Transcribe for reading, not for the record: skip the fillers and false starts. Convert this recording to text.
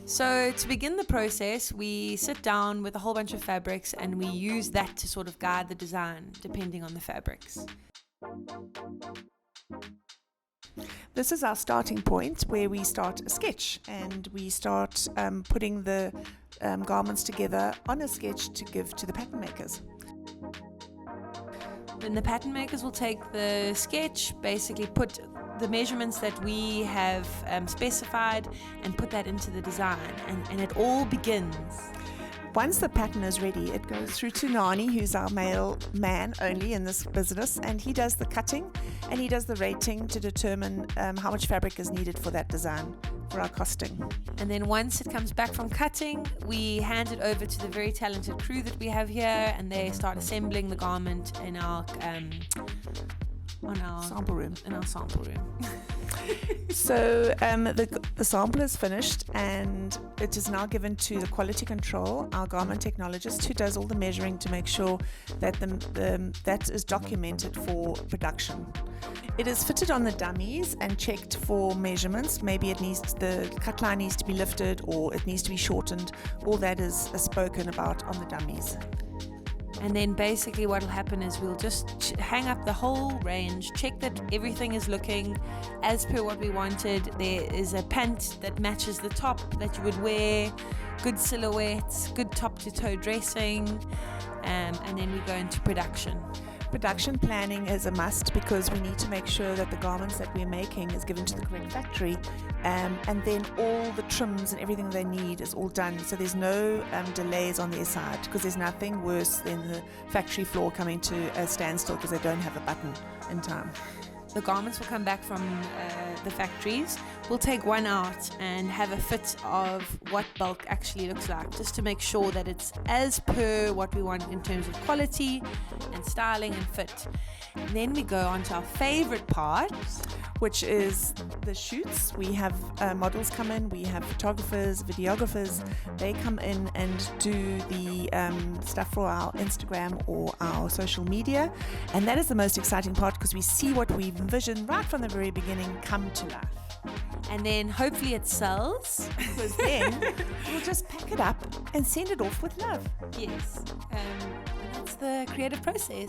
So to begin the process, we sit down with a whole bunch of fabrics and we use that to sort of guide the design depending on the fabrics. This is our starting point where we start a sketch and we start putting the garments together on a sketch to give to the pattern makers. Then the pattern makers will take the sketch, basically put the measurements that we have specified and put that into the design, and it all begins. Once the pattern is ready, it goes through to Nani, who's our male man only in this business, and he does the cutting and he does the rating to determine how much fabric is needed for that design, for our costing. And then once it comes back from cutting, we hand it over to the very talented crew that we have here, and they start assembling the garment in our sample room. So the sample is finished and it is now given to the quality control, our garment technologist, who does all the measuring to make sure that that is documented for production. It is fitted on the dummies and checked for measurements. Maybe the cut line needs to be lifted or it needs to be shortened. All that is spoken about on the dummies. And then basically what will happen is we'll just hang up the whole range, check that everything is looking as per what we wanted. There is a pant that matches the top that you would wear, good silhouettes, good top to toe dressing, and then we go into production. Production planning is a must because we need to make sure that the garments that we're making is given to the correct factory, and then all the trims and everything they need is all done, so there's no delays on their side, because there's nothing worse than the factory floor coming to a standstill because they don't have a button in time. The garments will come back from the factories. We'll take one out and have a fit of what bulk actually looks like, just to make sure that it's as per what we want in terms of quality and styling and fit. And then we go on to our favorite part, which is the shoots. We have models come in, we have photographers, videographers. They come in and do the stuff for our Instagram or our social media, and that is the most exciting part because we see what we've envisioned right from the very beginning come to life. And then hopefully it sells, because then we'll just pack it up and send it off with love. Yes, and that's the creative process.